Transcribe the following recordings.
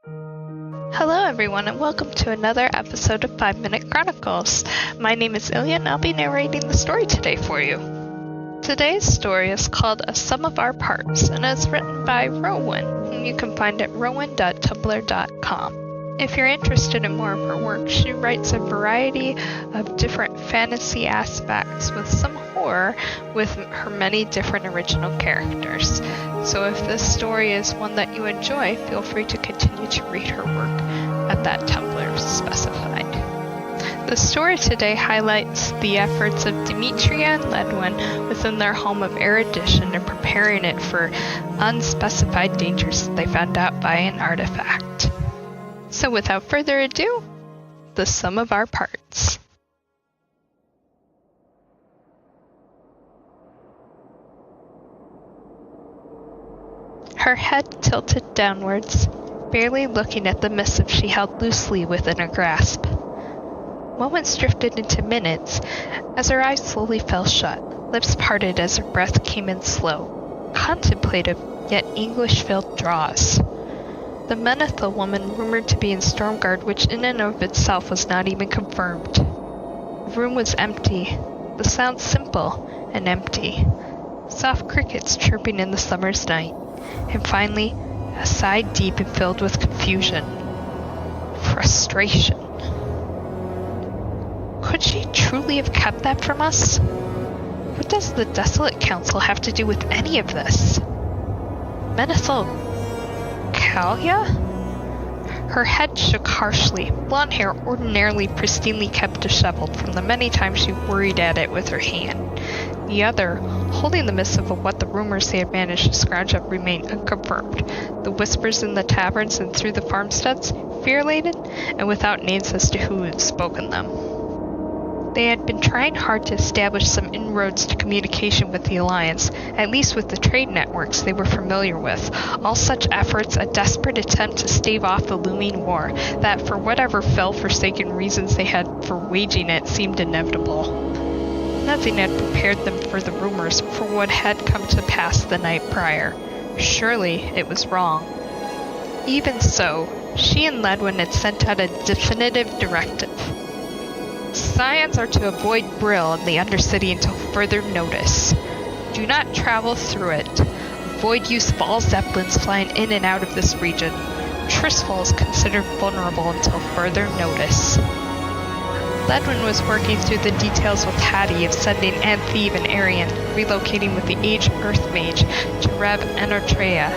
Hello everyone and welcome to another episode of 5 Minute Chronicles. My name is Ilya and I'll be narrating the story today for you. Today's story is called A Sum of Our Parts and is written by Rowan, whom you can find at rowan.tumblr.com. If you're interested in more of her work, she writes a variety of different fantasy aspects with some horror with her many different original characters. So if this story is one that you enjoy, feel free to continue to read her work at that Tumblr specified. The story today highlights the efforts of Demytrya and Ledwin within their home of erudition in preparing it for unspecified dangers that they found out by an artifact. So without further ado, the sum of our parts. Her head tilted downwards, barely looking at the missive she held loosely within her grasp. Moments drifted into minutes as her eyes slowly fell shut, lips parted as her breath came in slow, contemplative yet anguish-filled draws. The Menethil woman rumored to be in Stormguard, which in and of itself was not even confirmed. The room was empty, the sound simple and empty. Soft crickets chirping in the summer's night, and finally, a sigh deep and filled with confusion. Frustration. Could she truly have kept that from us? What does the Desolate Council have to do with any of this? Menethil Kalia? Her head shook harshly, blonde hair ordinarily pristinely kept disheveled from the many times she worried at it with her hand. The other, holding the missive of what the rumors they had managed to scrounge up remained unconfirmed. The whispers in the taverns and through the farmsteads, fear-laden, and without names as to who had spoken them. They had been trying hard to establish some inroads to communication with the Alliance, at least with the trade networks they were familiar with. All such efforts a desperate attempt to stave off the looming war that, for whatever fell-forsaken reasons they had for waging it, seemed inevitable. Nothing had prepared them for the rumors for what had come to pass the night prior. Surely it was wrong. Even so, she and Ledwin had sent out a definitive directive. Scions are to avoid Brill in the Undercity until further notice. Do not travel through it. Avoid use of all zeppelins flying in and out of this region. Tristfall is considered vulnerable until further notice. Ledwin was working through the details with Hattie of sending Antheve and Arian, relocating with the aged Earth Mage to Rev Enotrea,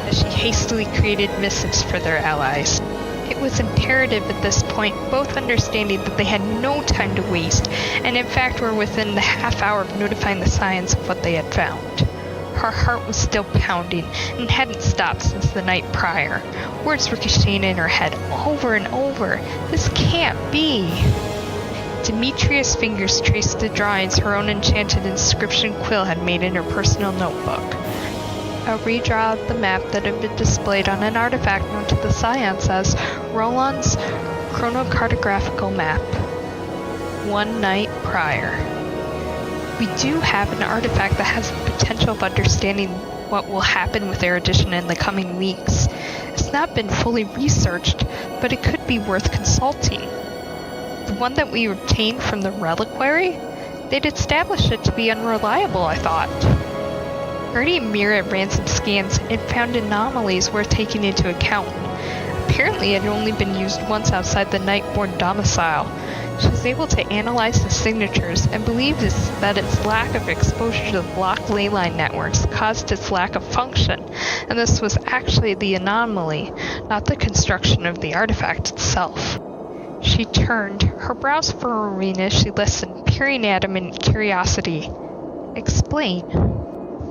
as she hastily created missives for their allies. It was imperative at this point, both understanding that they had no time to waste, and in fact were within the half hour of notifying the Scions of what they had found. Her heart was still pounding, and hadn't stopped since the night prior. Words ricocheting in her head over and over. This can't be. Demytrya's fingers traced the drawings her own enchanted inscription quill had made in her personal notebook. A redraw of the map that had been displayed on an artifact known to the Scions as Roland's chronocartographical map. One night prior. We do have an artifact that has the potential of understanding what will happen with erudition in the coming weeks. It's not been fully researched, but it could be worth consulting. The one that we obtained from the reliquary? They'd established it to be unreliable, I thought. Guardian Mira ran some scans and found anomalies worth taking into account. Apparently it had only been used once outside the Nightborn domicile. She was able to analyze the signatures and believes that its lack of exposure to the block ley line networks caused its lack of function, and this was actually the anomaly, not the construction of the artifact itself. She turned, her brows furrowing as she listened, peering at him in curiosity. Explain.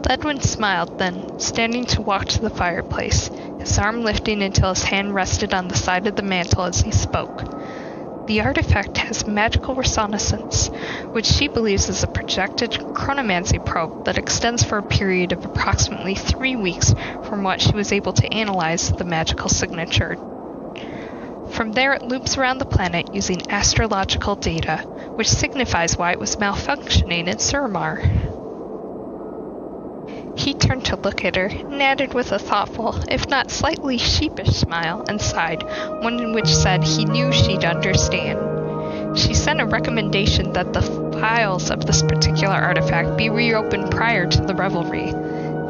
Ledwin smiled then, standing to walk to the fireplace, his arm lifting until his hand rested on the side of the mantel as he spoke. The artifact has magical reconnaissance, which she believes is a projected chronomancy probe that extends for a period of approximately 3 weeks from what she was able to analyze the magical signature. From there it loops around the planet using astrological data, which signifies why it was malfunctioning in Suramar. He turned to look at her, and added with a thoughtful, if not slightly sheepish smile, and sighed, one in which said he knew she'd understand. She sent a recommendation that the files of this particular artifact be reopened prior to the revelry.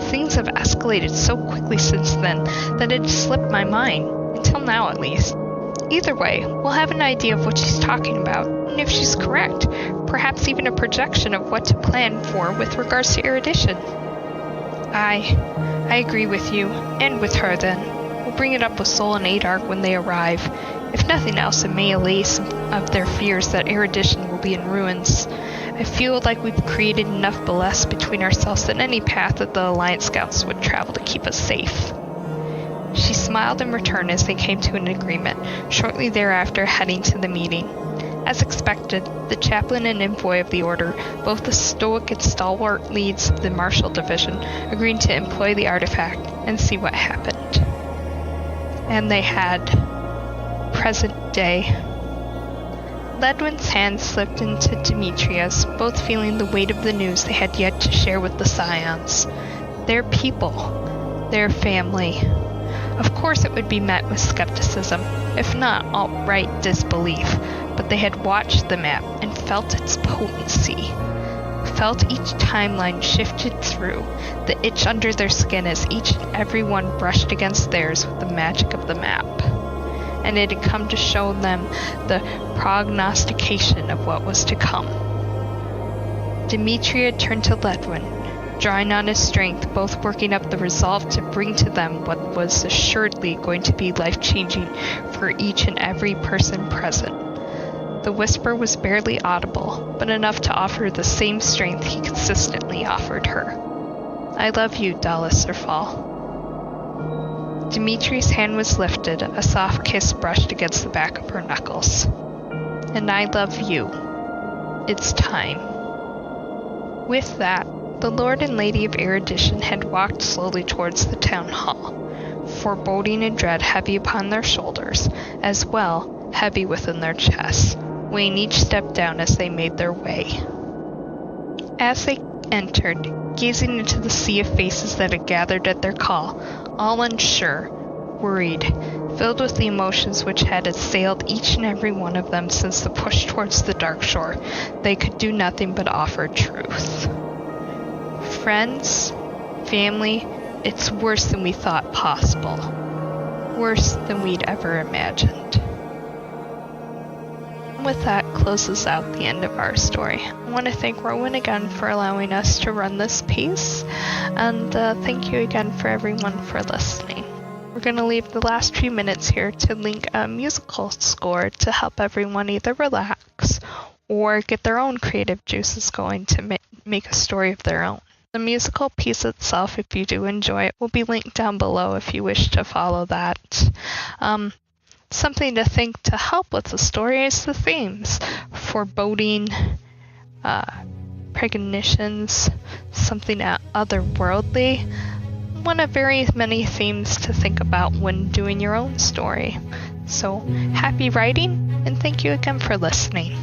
Things have escalated so quickly since then that it slipped my mind, until now at least. Either way, we'll have an idea of what she's talking about, and if she's correct, perhaps even a projection of what to plan for with regards to erudition. I agree with you, and with her then. We'll bring it up with Sol and Adark when they arrive. If nothing else, it may allay some of their fears that erudition will be in ruins. I feel like we've created enough ballast between ourselves that any path that the Alliance Scouts would travel to keep us safe. She smiled in return as they came to an agreement, shortly thereafter heading to the meeting. As expected, the chaplain and envoy of the order, both the stoic and stalwart leads of the Martial Division, agreed to employ the artifact and see what happened. And they had. Present day. Ledwin's hand slipped into Demytrya's, both feeling the weight of the news they had yet to share with the Scions. Their people. Their family. Of course it would be met with skepticism, if not outright disbelief, but they had watched the map and felt its potency. Felt each timeline shifted through, the itch under their skin as each and every one brushed against theirs with the magic of the map. And it had come to show them the prognostication of what was to come. Demytrya turned to Ledwin, drawing on his strength, both working up the resolve to bring to them what was assuredly going to be life-changing for each and every person present. The whisper was barely audible, but enough to offer the same strength he consistently offered her. I love you, Dala Sirfal. Demytrya's hand was lifted, a soft kiss brushed against the back of her knuckles. And I love you. It's time. With that, the Lord and Lady of Erudition had walked slowly towards the town hall, foreboding and dread heavy upon their shoulders, as well heavy within their chests, weighing each step down as they made their way. As they entered, gazing into the sea of faces that had gathered at their call, all unsure, worried, filled with the emotions which had assailed each and every one of them since the push towards the dark shore, they could do nothing but offer truth. Friends, family, it's worse than we thought possible. Worse than we'd ever imagined. With that closes out the end of our story. I want to thank Rowan again for allowing us to run this piece, and thank you again for everyone for listening. We're going to leave the last few minutes here to link a musical score to help everyone either relax or get their own creative juices going to make a story of their own. The musical piece itself, if you do enjoy it, will be linked down below if you wish to follow that. Something to think to help with the story is the themes. Foreboding, premonitions, something otherworldly. One of very many themes to think about when doing your own story. So, happy writing, and thank you again for listening.